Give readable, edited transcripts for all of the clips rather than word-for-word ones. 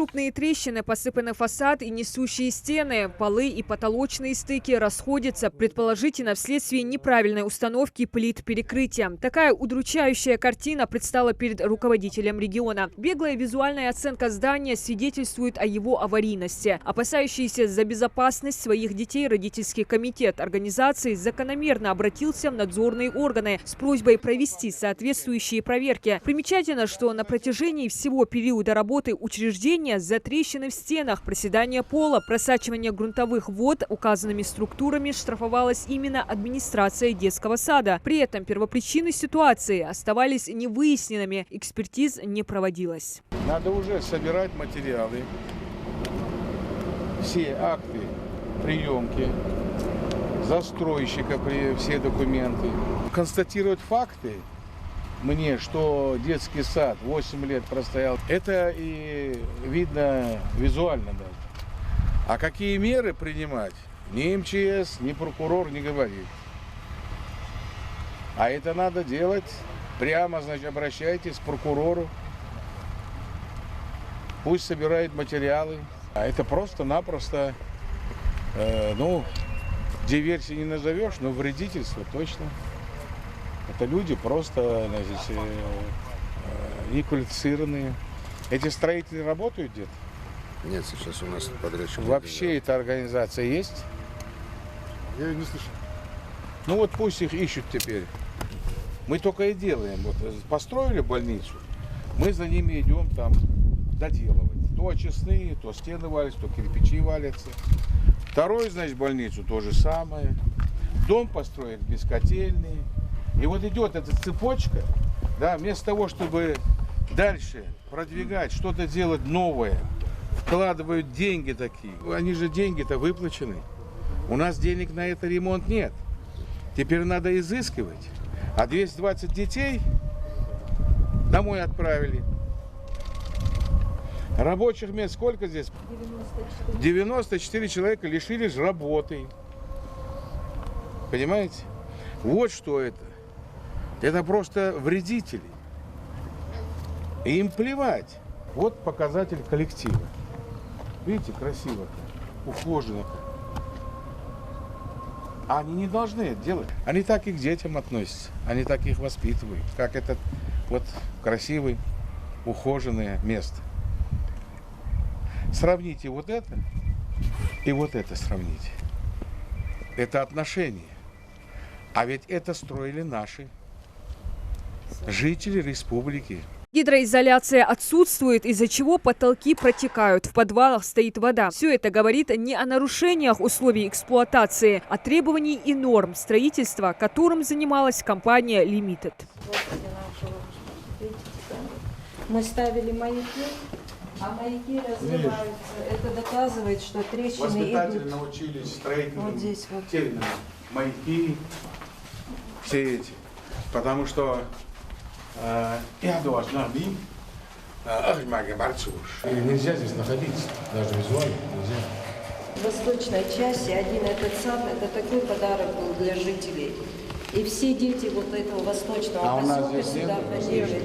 Крупные трещины, посыпаны фасад и несущие стены. Полы и потолочные стыки расходятся, предположительно вследствие неправильной установки плит перекрытия. Такая удручающая картина предстала перед руководителем региона. Беглая визуальная оценка здания свидетельствует о его аварийности. Опасающийся за безопасность своих детей родительский комитет организации закономерно обратился в надзорные органы с просьбой провести соответствующие проверки. Примечательно, что на протяжении всего периода работы учреждения за трещины в стенах, проседание пола, просачивание грунтовых вод указанными структурами штрафовалась именно администрация детского сада. При этом первопричины ситуации оставались невыясненными, экспертиз не проводилось. Надо уже собирать материалы, все акты приемки, застройщика, все документы, констатировать факты. Мне, что детский сад 8 лет простоял, это и видно визуально даже. А какие меры принимать, ни МЧС, ни прокурор не говорит. А это надо делать прямо, значит, обращайтесь к прокурору. Пусть собирает материалы. А это просто-напросто, диверсии не назовешь, но вредительство точно. Это люди просто, значит, неквалифицированные. Эти строители работают где-то? Нет, сейчас у нас подрядчик. Вообще эта организация есть? Я не слышу. Ну вот пусть их ищут теперь. Мы только и делаем. Вот построили больницу, мы за ними идем там доделывать. То очистные, то стены валятся, то кирпичи валятся. Второй, значит, больницу то же самое. Дом построить бескотельный. И вот идет эта цепочка, да, вместо того, чтобы дальше продвигать, что-то делать новое, вкладывают деньги такие. Они же деньги-то выплачены. У нас денег на это ремонт нет. Теперь надо изыскивать. А 220 детей домой отправили. Рабочих мест сколько здесь? 94. 94 человека лишились работы. Понимаете? Вот что это. Это просто вредители. И им плевать. Вот показатель коллектива. Видите, красиво, ухоженно. А они не должны это делать. Они так и к детям относятся. Они так их воспитывают. Как этот вот красивый, ухоженное место. Сравните вот это и вот это сравните. Это отношения. А ведь это строили наши жители республики. Гидроизоляция отсутствует, из-за чего потолки протекают, в подвалах стоит вода. Все это говорит не о нарушениях условий эксплуатации, а требований и норм строительства, которым занималась компания Limited. Мы ставили маяки, а маяки разрываются. Это доказывает, что трещины Воспитатели идут. научились строительным Вот здесь вот. терминам. Маяки, все эти. Потому что я должна быть, нельзя здесь находиться, даже визуально нельзя. В восточной части один этот сад, это такой подарок был для жителей. И все дети вот этого восточного поселка сюда ходили.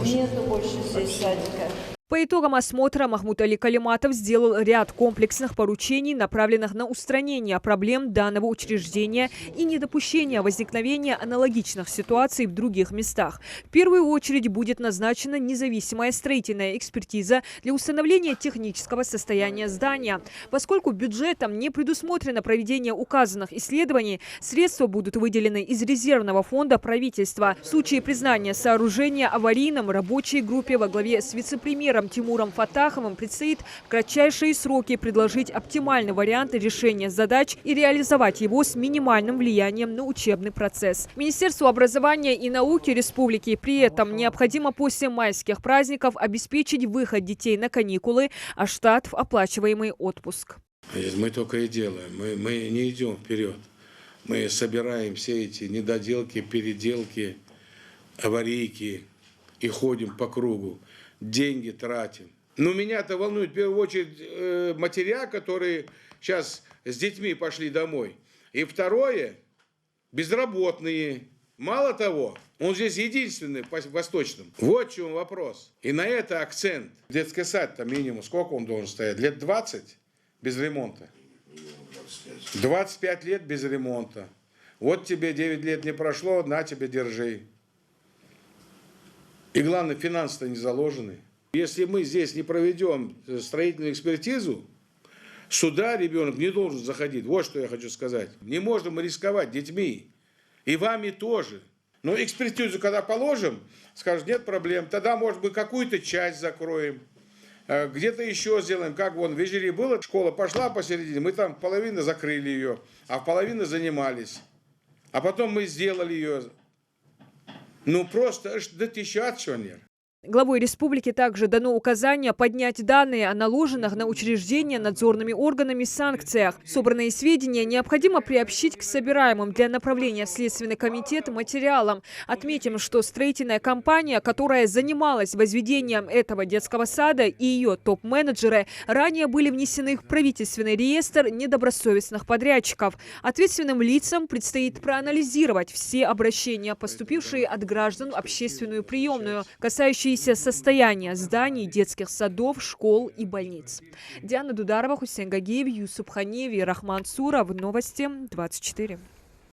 Нету больше здесь садика. По итогам осмотра Махмуд Али Калиматов сделал ряд комплексных поручений, направленных на устранение проблем данного учреждения и недопущение возникновения аналогичных ситуаций в других местах. В первую очередь будет назначена независимая строительная экспертиза для установления технического состояния здания. Поскольку бюджетом не предусмотрено проведение указанных исследований, средства будут выделены из резервного фонда правительства. В случае признания сооружения аварийным рабочей группе во главе с вице-премьером Тимуром Фатаховым предстоит в кратчайшие сроки предложить оптимальный вариант решения задач и реализовать его с минимальным влиянием на учебный процесс. Министерству образования и науки республики при этом необходимо после майских праздников обеспечить выход детей на каникулы, а штат в оплачиваемый отпуск. Мы только и делаем. Мы не идем вперед. Мы собираем все эти недоделки, переделки, аварийки и ходим по кругу. Деньги тратим. Но меня-то волнует в первую очередь матеря, которые сейчас с детьми пошли домой. И второе, безработные. Мало того, Он здесь единственный по Восточном. Вот в чем вопрос. И на это акцент. Детский сад там минимум, сколько он должен стоять? Лет 20 без ремонта? 25 лет без ремонта. Вот тебе 9 лет не прошло, на тебе держи. И главное, финансы-то не заложены. Если мы здесь не проведем строительную экспертизу, сюда ребенок не должен заходить. Вот что я хочу сказать. Не можем мы рисковать детьми. И вами тоже. Но экспертизу, когда положим, скажут, нет проблем. Тогда, может быть, какую-то часть закроем. Где-то еще сделаем. Как вон в Вежере было, школа пошла посередине, мы там половину закрыли ее, а в половину занимались. А потом мы сделали ее. Ну просто, да тысяча. Главой республики также дано указание поднять данные о наложенных на учреждения надзорными органами санкциях. Собранные сведения необходимо приобщить к собираемым для направления в Следственный комитет материалам. Отметим, что строительная компания, которая занималась возведением этого детского сада, и ее топ-менеджеры ранее были внесены в правительственный реестр недобросовестных подрядчиков. Ответственным лицам предстоит проанализировать все обращения, поступившие от граждан в общественную приемную, касающиеся состояния зданий, детских садов, школ и больниц. Диана Дударова, Хусейн Гагиев, Юсуп Ханиев и Рахман Суров. Новости 24.